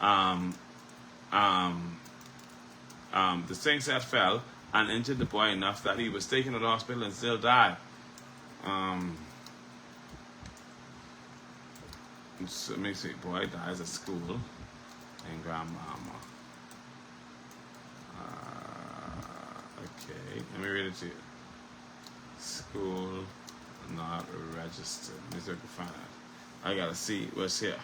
Um, um, the swing set fell and injured the boy enough that he was taken to the hospital and still died. So let me see. Boy dies at school in Grandmama. Okay, let me read it to you. School not registered. Let me see if I can find it. I gotta see what's here.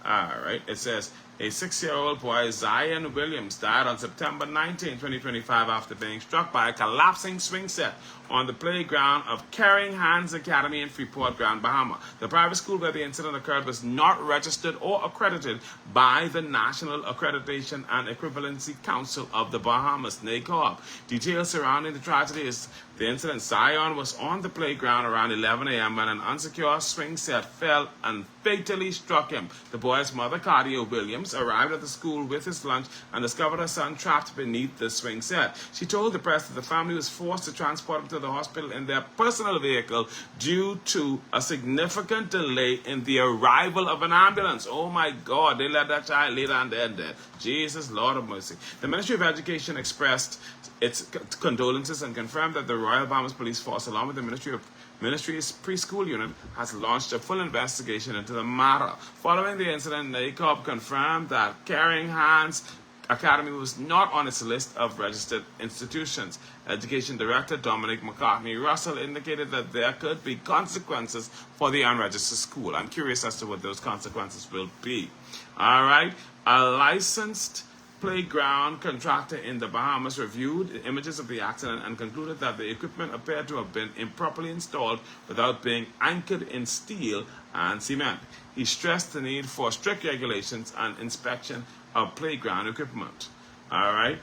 Alright, it says a 6-year-old boy, Zion Williams, died on September 19, 2025 after being struck by a collapsing swing set on the playground of Caring Hands Academy in Freeport, Grand Bahama. The private school where the incident occurred was not registered or accredited by the National Accreditation and Equivalency Council of the Bahamas, NACOB. Details surrounding the tragedy is the incident. Zion was on the playground around 11 a.m. when an unsecure swing set fell and fatally struck him. The boy's mother, Cardia Williams, arrived at the school with his lunch and discovered her son trapped beneath the swing set. She told the press that the family was forced to transport him to the hospital in their personal vehicle due to a significant delay in the arrival of an ambulance. Oh my God, they let that child lay down there and dead. Jesus, Lord of mercy. The Ministry of Education expressed its condolences and confirmed that the Royal Bahamas Police Force, along with the Ministry's preschool unit, has launched a full investigation into the matter. Following the incident, NACOB confirmed that Caring Hands Academy was not on its list of registered institutions. Education Director Dominic McCartney Russell indicated that there could be consequences for the unregistered school. I'm curious as to what those consequences will be. All right, a licensed playground contractor in the Bahamas reviewed images of the accident and concluded that the equipment appeared to have been improperly installed without being anchored in steel and cement. He stressed the need for strict regulations and inspection of playground equipment. All right.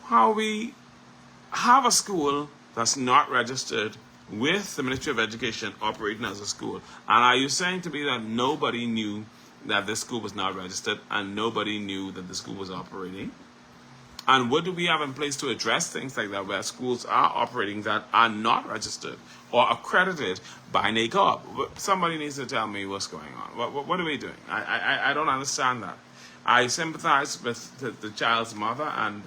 How we have a school that's not registered with the Ministry of Education operating as a school, and are you saying to me that nobody knew that this school was not registered and nobody knew that the school was operating? And what do we have in place to address things like that where schools are operating that are not registered or accredited by NACOB? Somebody needs to tell me what's going on. What are we doing? I don't understand that. I sympathize with the child's mother and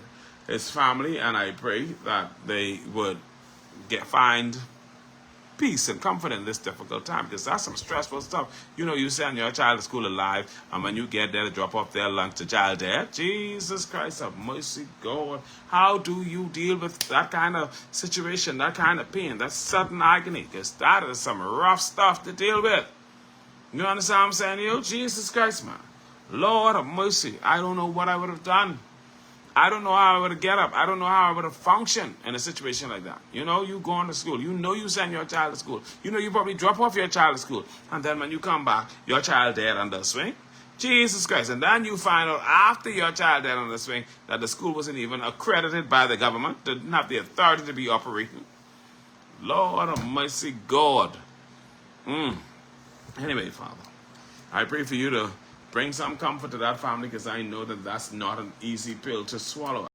his family, and I pray that they would find peace and comfort in this difficult time, because that's some stressful stuff. You know, you send your child to school alive, and when you get there to drop off their lunch, the child dead. Jesus Christ of mercy, God. How do you deal with that kind of situation, that kind of pain, that sudden agony? Because that is some rough stuff to deal with. You understand what I'm saying? You, Jesus Christ, man. Lord of mercy. I don't know what I would have done. I don't know how I would have get up. I don't know how I would have functioned in a situation like that. You know, you going to school. You know you send your child to school. You know you probably drop off your child to school. And then when you come back, your child dead under a swing. Jesus Christ. And then you find out after your child dead under a swing that the school wasn't even accredited by the government. Didn't have the authority to be operating. Lord of mercy, God. Anyway, Father, I pray for you to bring some comfort to that family, because I know that that's not an easy pill to swallow.